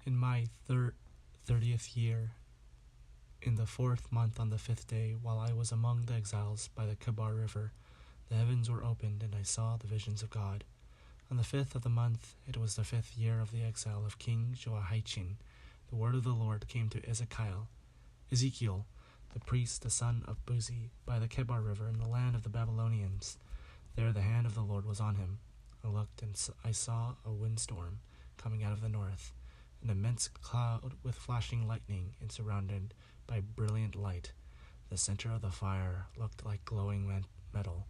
In my 30th year, in the 4th month on the 5th day, while I was among the exiles by the Kebar River, the heavens were opened, and I saw the visions of God. On the 5th of the month, it was the 5th year of the exile of King Jehoiachin, the word of the Lord came to Ezekiel, the priest, the son of Buzi, by the Kebar River in the land of the Babylonians. There the hand of the Lord was on him. I looked, and I saw a windstorm coming out of the north, an immense cloud with flashing lightning and surrounded by brilliant light. The center of the fire looked like glowing metal,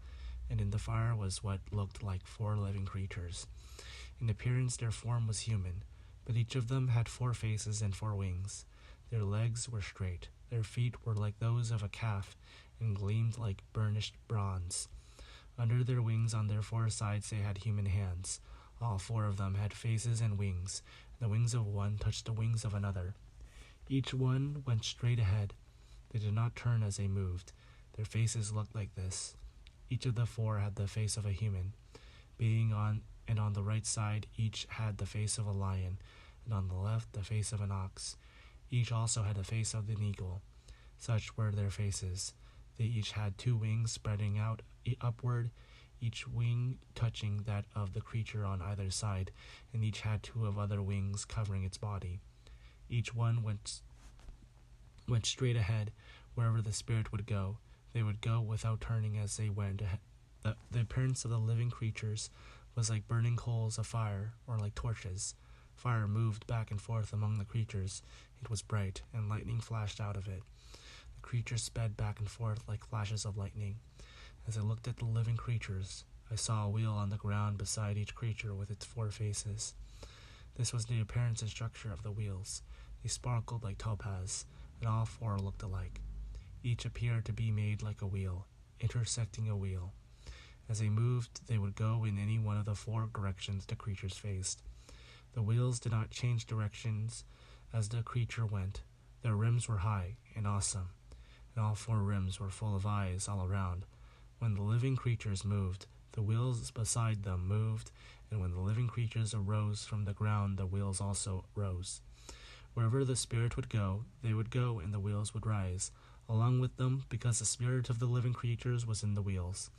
and in the fire was what looked like 4 living creatures. In appearance their form was human, but each of them had 4 faces and 4 wings. Their legs were straight, their feet were like those of a calf, and gleamed like burnished bronze. Under their wings on their 4 sides they had human hands. All 4 of them had faces and wings. The wings of one touched the wings of another. Each one went straight ahead. They did not turn as they moved. Their faces looked like this. Each of the 4 had the face of a human. On the right side each had the face of a lion, and on the left the face of an ox. Each also had the face of an eagle. Such were their faces. They each had 2 wings spreading out upward, each wing touching that of the creature on either side, and each had 2 other wings covering its body. Each one went straight ahead wherever the spirit would go. They would go without turning as they went ahead. The appearance of the living creatures was like burning coals of fire, or like torches. Fire moved back and forth among the creatures. It was bright, and lightning flashed out of it. The creatures sped back and forth like flashes of lightning. As I looked at the living creatures, I saw a wheel on the ground beside each creature with its 4 faces. This was the appearance and structure of the wheels. They sparkled like topaz, and all 4 looked alike. Each appeared to be made like a wheel, intersecting a wheel. As they moved, they would go in any one of the 4 directions the creatures faced. The wheels did not change directions as the creature went. Their rims were high and awesome, and all 4 rims were full of eyes all around. When the living creatures moved, the wheels beside them moved, and when the living creatures arose from the ground, the wheels also rose. Wherever the spirit would go, they would go, and the wheels would rise along with them, because the spirit of the living creatures was in the wheels.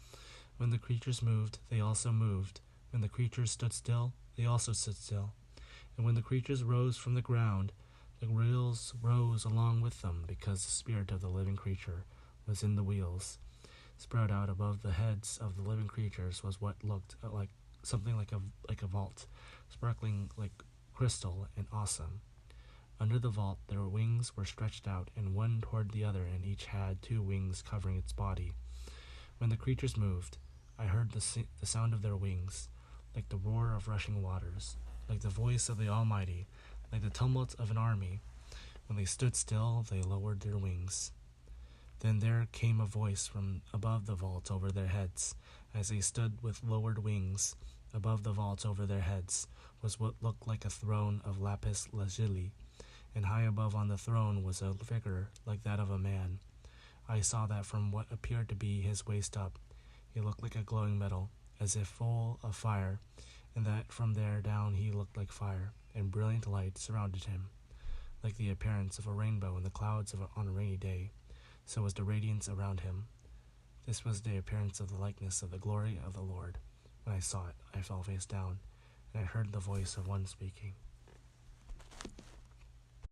When the creatures moved, they also moved. When the creatures stood still, they also stood still. And when the creatures rose from the ground, the wheels rose along with them, because the spirit of the living creature was in the wheels. Spread out above the heads of the living creatures was what looked like something like a vault, sparkling like crystal and awesome. Under the vault their wings were stretched out, and one toward the other, and each had 2 wings covering its body. When the creatures moved, I heard the sound of their wings, like the roar of rushing waters, like the voice of the Almighty, like the tumult of an army. When they stood still, they lowered their wings. Then there came a voice from above the vault over their heads. As they stood with lowered wings, above the vault over their heads was what looked like a throne of lapis lazuli, and high above on the throne was a figure like that of a man. I saw that from what appeared to be his waist up, he looked like a glowing metal, as if full of fire, and that from there down he looked like fire, and brilliant light surrounded him. Like the appearance of a rainbow in the clouds on a rainy day, so was the radiance around him. This was the appearance of the likeness of the glory of the Lord. When I saw it, I fell face down, and I heard the voice of one speaking.